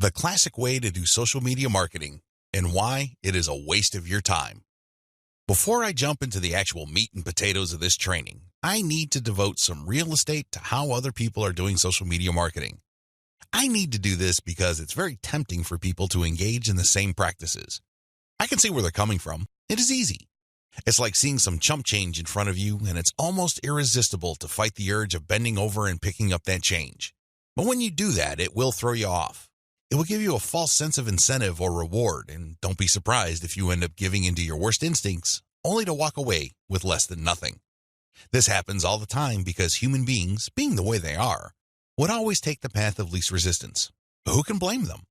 The classic way to do social media marketing and why it is a waste of your time. Before I jump into the actual meat and potatoes of this training, I need to devote some real estate to how other people are doing social media marketing. I need to do this because it's very tempting for people to engage in the same practices. I can see where they're coming from. It is easy. It's like seeing some chump change in front of you, and it's almost irresistible to fight the urge of bending over and picking up that change. But when you do that, it will throw you off. It will give you a false sense of incentive or reward, and don't be surprised if you end up giving into your worst instincts, only to walk away with less than nothing. This happens all the time because human beings, being the way they are, would always take the path of least resistance. Who can blame them?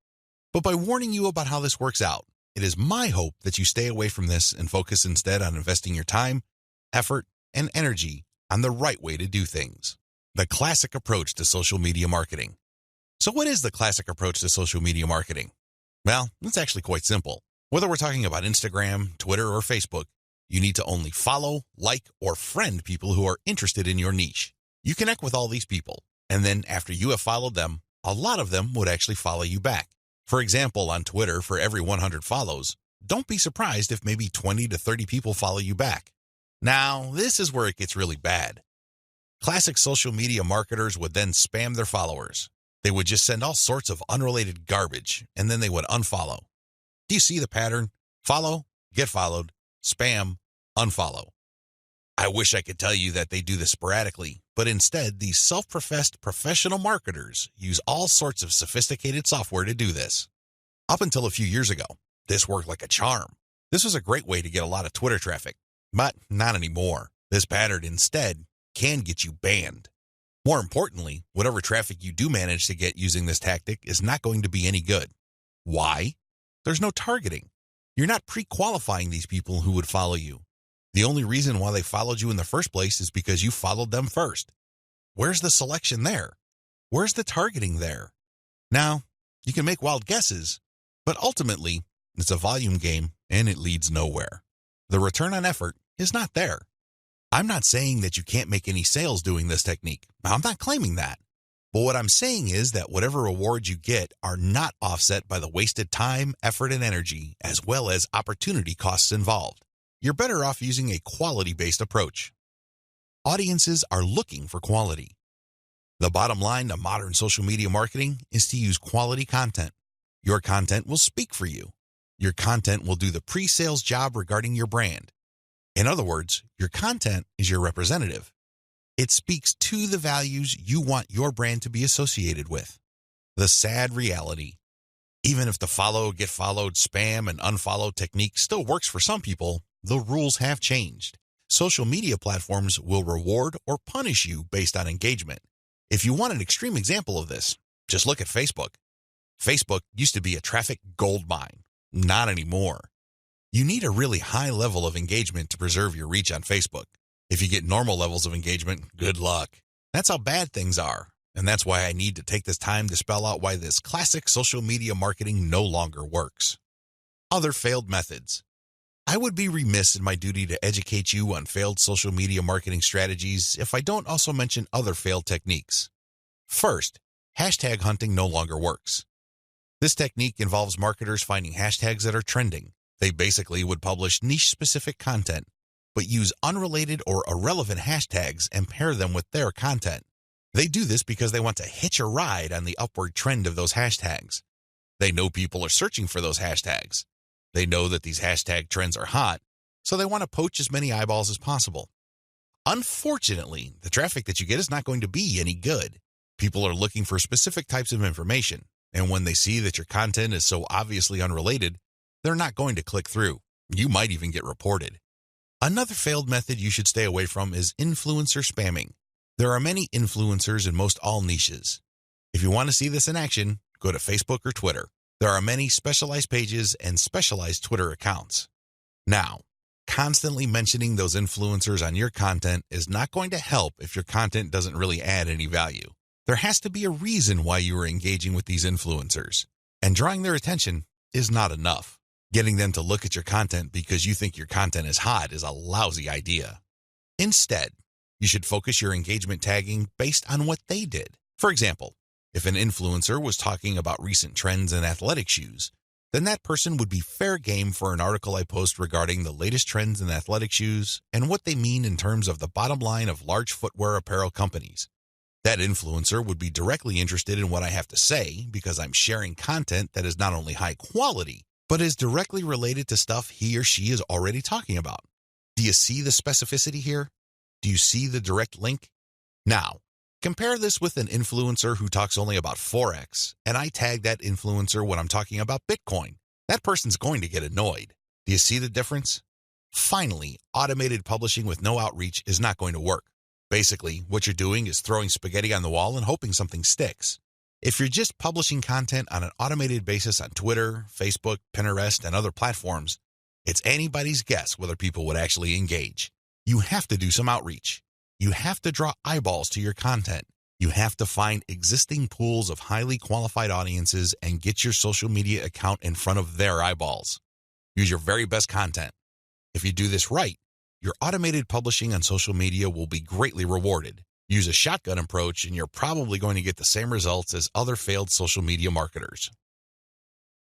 But by warning you about how this works out, it is my hope that you stay away from this and focus instead on investing your time, effort, and energy on the right way to do things. The classic approach to social media marketing. So what is the classic approach to social media marketing? Well, it's actually quite simple. Whether we're talking about Instagram, Twitter, or Facebook, you need to only follow, like, or friend people who are interested in your niche. You connect with all these people, and then after you have followed them, a lot of them would actually follow you back. For example, on Twitter, for every 100 follows, don't be surprised if maybe 20 to 30 people follow you back. Now, this is where it gets really bad. Classic social media marketers would then spam their followers. They would just send all sorts of unrelated garbage, and then they would unfollow. Do you see the pattern? Follow, get followed, spam, unfollow. I wish I could tell you that they do this sporadically, but instead, these self-professed professional marketers use all sorts of sophisticated software to do this. Up until a few years ago, this worked like a charm. This was a great way to get a lot of Twitter traffic, but not anymore. This pattern instead can get you banned. More importantly, whatever traffic you do manage to get using this tactic is not going to be any good. Why? There's no targeting. You're not pre-qualifying these people who would follow you. The only reason why they followed you in the first place is because you followed them first. Where's the selection there? Where's the targeting there? Now, you can make wild guesses, but ultimately, it's a volume game and it leads nowhere. The return on effort is not there. I'm not saying that you can't make any sales doing this technique. I'm not claiming that. But what I'm saying is that whatever rewards you get are not offset by the wasted time, effort, and energy, as well as opportunity costs involved. You're better off using a quality-based approach. Audiences are looking for quality. The bottom line to modern social media marketing is to use quality content. Your content will speak for you. Your content will do the pre-sales job regarding your brand. In other words, your content is your representative. It speaks to the values you want your brand to be associated with. The sad reality, even if the follow, get followed, spam, and unfollow technique still works for some people, the rules have changed. Social media platforms will reward or punish you based on engagement. If you want an extreme example of this, just look at Facebook. Facebook used to be a traffic gold mine. Not anymore. You need a really high level of engagement to preserve your reach on Facebook. If you get normal levels of engagement, good luck. That's how bad things are, and that's why I need to take this time to spell out why this classic social media marketing no longer works. Other failed methods. I would be remiss in my duty to educate you on failed social media marketing strategies if I don't also mention other failed techniques. First, hashtag hunting no longer works. This technique involves marketers finding hashtags that are trending. They basically would publish niche-specific content, but use unrelated or irrelevant hashtags and pair them with their content. They do this because they want to hitch a ride on the upward trend of those hashtags. They know people are searching for those hashtags. They know that these hashtag trends are hot, so they want to poach as many eyeballs as possible. Unfortunately, the traffic that you get is not going to be any good. People are looking for specific types of information, and when they see that your content is so obviously unrelated, they're not going to click through. You might even get reported. Another failed method you should stay away from is influencer spamming. There are many influencers in most all niches. If you want to see this in action, go to Facebook or Twitter. There are many specialized pages and specialized Twitter accounts. Now, constantly mentioning those influencers on your content is not going to help if your content doesn't really add any value. There has to be a reason why you are engaging with these influencers, and drawing their attention is not enough. Getting them to look at your content because you think your content is hot is a lousy idea. Instead, you should focus your engagement tagging based on what they did. For example, If an influencer was talking about recent trends in athletic shoes, then that person would be fair game for an article I post regarding the latest trends in athletic shoes and what they mean in terms of the bottom line of large footwear apparel companies. That influencer would be directly interested in what I have to say because I'm sharing content that is not only high quality, but is directly related to stuff he or she is already talking about. Do you see the specificity here? Do you see the direct link? Now, compare this with an influencer who talks only about Forex, and I tag that influencer when I'm talking about Bitcoin. That person's going to get annoyed. Do you see the difference? Finally, automated publishing with no outreach is not going to work. Basically, what you're doing is throwing spaghetti on the wall and hoping something sticks. If you're just publishing content on an automated basis on Twitter, Facebook, Pinterest, and other platforms, it's anybody's guess whether people would actually engage. You have to do some outreach. You have to draw eyeballs to your content. You have to find existing pools of highly qualified audiences and get your social media account in front of their eyeballs. Use your very best content. If you do this right, your automated publishing on social media will be greatly rewarded. Use a shotgun approach and you're probably going to get the same results as other failed social media marketers.